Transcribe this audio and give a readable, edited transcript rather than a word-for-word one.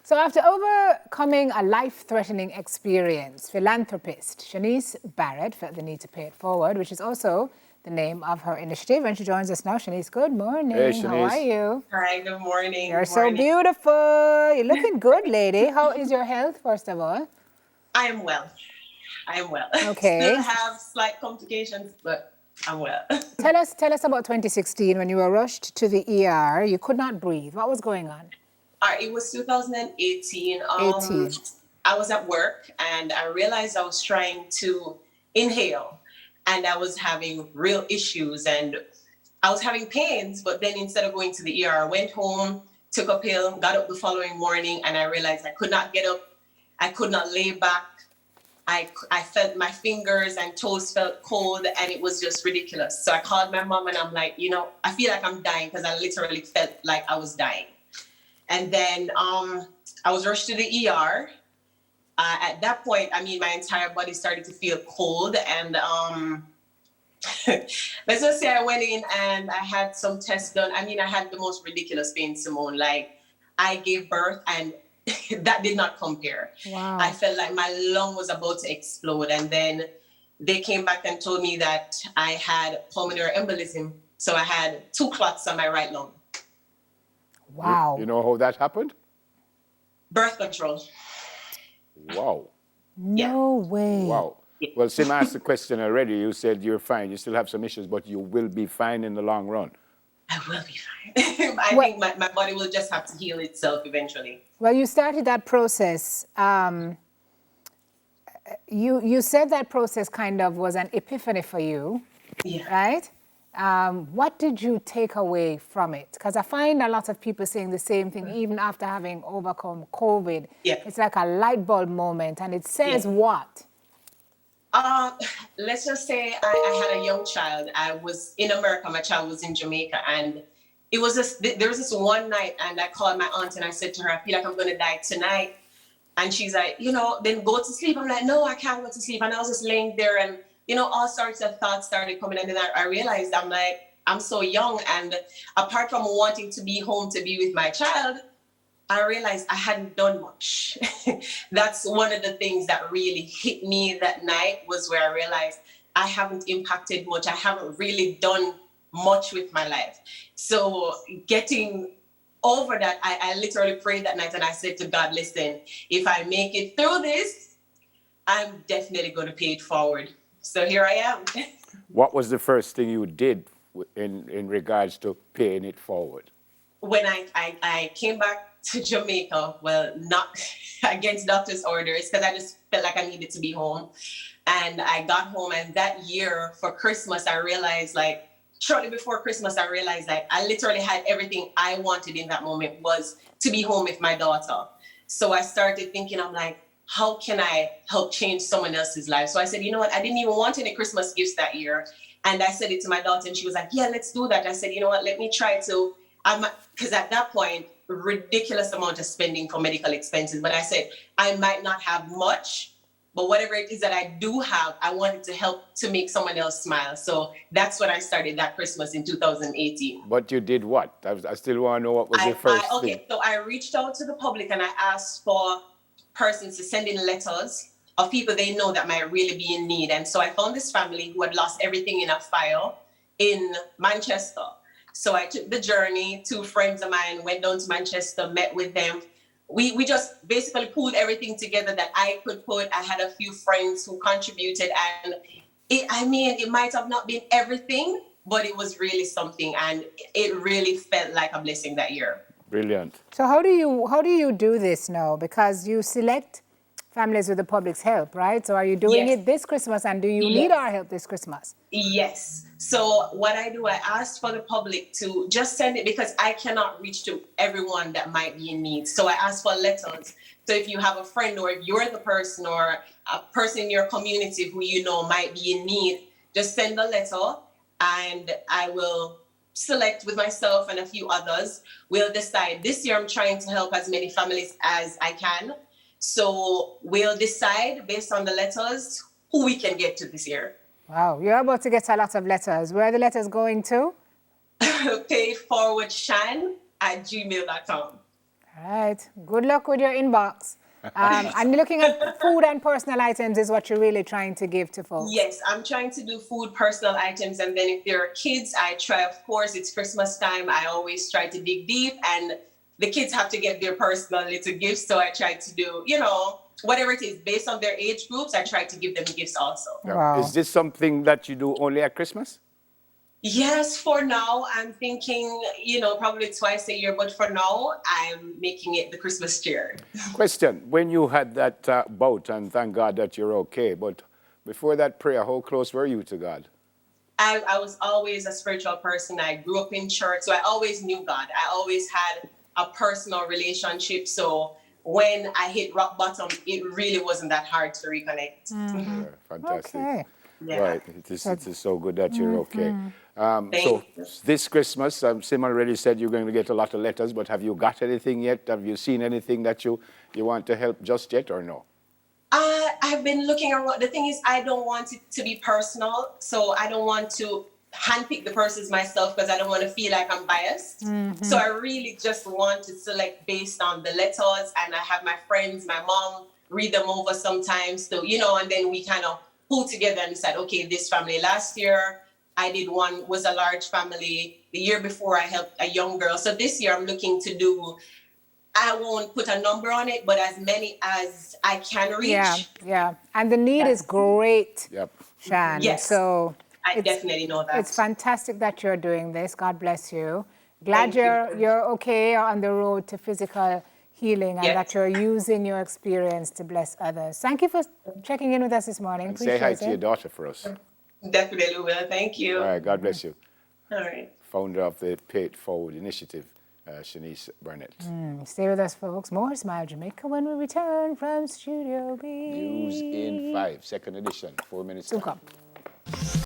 So after overcoming a life-threatening experience, philanthropist Shanice Barnett felt the need to pay it forward, which is also the name of her initiative. And she joins us now. Shanice, good morning. Hey, Shanice. How are you? Hi, good morning. You're Good so morning. beautiful. You're looking good, lady. How is your health, first of all? I am well. Okay. Still have slight complications, but I'm well. Tell us about 2016 when you were rushed to the ER. You could not breathe. What was going on? It was 2018. 18. I was at work and I realized I was trying to inhale and I was having real issues and I was having pains, but then instead of going to the ER, I went home, took a pill, got up the following morning, and I realized I could not get up. I could not lay back. I felt my fingers and toes felt cold and it was just ridiculous. So I called my mom and I'm like, I feel like I'm dying because I literally felt like I was dying. And then I was rushed to the ER. At that point, my entire body started to feel cold. And let's just say I went in and I had some tests done. I had the most ridiculous pain, Simone. Like, I gave birth and that did not compare. Wow. I felt like my lung was about to explode. And then they came back and told me that I had pulmonary embolism. So I had 2 clots on my right lung. Wow. You know how that happened? Birth control. Wow. No way. Wow. Well, Sim asked the question already. You said you're fine. You still have some issues, but you will be fine in the long run. I will be fine. I think my body will just have to heal itself eventually. Well, you started that process. You said that process kind of was an epiphany for you, Yeah. right? What did you take away from it? Because I find a lot of people saying the same thing, even after having overcome COVID. Yeah. It's like a light bulb moment, and it says what? Let's just say I had a young child. I was in America. My child was in Jamaica, and it was there was this one night, and I called my aunt and I said to her, I feel like I'm going to die tonight. And she's like, then go to sleep. I'm like, no, I can't go to sleep. And I was just laying there and, all sorts of thoughts started coming. And then I realized I'm so young. And apart from wanting to be home to be with my child, I realized I hadn't done much. That's one of the things that really hit me that night, was where I realized I haven't impacted much. I haven't really done much with my life. So getting over that, I literally prayed that night and I said to God, listen, if I make it through this, I'm definitely going to pay it forward. So here I am. What was the first thing you did in regards to paying it forward? When I came back to Jamaica, well, not against doctor's orders, because I just felt like I needed to be home. And I got home, and that year for Christmas, I realized, shortly before Christmas, I realized I literally had everything I wanted in that moment, was to be home with my daughter. So I started thinking, I'm like, how can I help change someone else's life? So I said, you know what? I didn't even want any Christmas gifts that year. And I said it to my daughter and she was like, yeah, let's do that. I said, you know what? Let me try to, because at that point, ridiculous amount of spending for medical expenses. But I said, I might not have much, but whatever it is that I do have, I wanted to help to make someone else smile. So that's when I started that Christmas in 2018. But you did what? I still want to know what was the first thing. So I reached out to the public and I asked for persons to send in letters of people they know that might really be in need. And so I found this family who had lost everything in a fire in Manchester. So I took the journey. 2 friends of mine went down to Manchester, met with them. We just basically pulled everything together that I could put. I had a few friends who contributed, and it might have not been everything, but it was really something, and it really felt like a blessing that year. Brilliant. So how do you do this now? Because you select families with the public's help, right? So are you doing it this Christmas, and do you need our help this Christmas? Yes. So what I do, I ask for the public to just send it, because I cannot reach to everyone that might be in need. So I ask for letters. So if you have a friend, or if you're the person, or a person in your community who you know might be in need, just send a letter and I will select with myself and a few others. We'll decide. This year I'm trying to help as many families as I can. So we'll decide based on the letters who we can get to this year. Wow, you're about to get a lot of letters. Where are the letters going to? payforwardshan@gmail.com. All right. Good luck with your inbox. And looking at food and personal items is what you're really trying to give to folks. Yes, I'm trying to do food, personal items, and then if there are kids, I try, of course, it's Christmas time, I always try to dig deep, and the kids have to get their personal little gifts, so I try to do, you know, whatever it is, based on their age groups, I try to give them gifts also. Yeah. Wow. Is this something that you do only at Christmas? Yes, for now, I'm thinking, you know, probably twice a year, but for now, I'm making it the Christmas cheer. Question, when you had that bout, and thank God that you're okay, but before that prayer, how close were you to God? I was always a spiritual person. I grew up in church, so I always knew God. I always had a personal relationship. So when I hit rock bottom, it really wasn't that hard to reconnect. Yeah, fantastic. Okay. Yeah. Right, it is so good that you're okay. Thank So you. this Christmas, Sim already said you're going to get a lot of letters, but have you got anything yet? Have you seen anything that you want to help just yet or no? I've been looking around. The thing is, I don't want it to be personal. So I don't want to handpick the persons myself because I don't want to feel like I'm biased. So I really just want to select based on the letters, and I have my friends, my mom, read them over sometimes. So, you know, and then we kind of pull together and decide, okay, this family last year, I did one, was a large family. The year before I helped a young girl. So this year I'm looking to do, I won't put a number on it, but as many as I can reach. Yeah. And the need is great, Yep. Shan. Yes. So I definitely know that. it's fantastic that you're doing this. God bless you. Glad Thank you. you're okay, you're on the road to physical healing, and Yes. that you're using your experience to bless others. Thank you for checking in with us this morning. And say hi Appreciate to your it. daughter for us. Definitely will. Thank you. All right, God bless you. All right. Founder of the Pay It Forward Initiative, Shanice Barnett. Stay with us, folks. More Smile Jamaica when we return from Studio B. News in 5, second edition, 4 minutes. Soon come.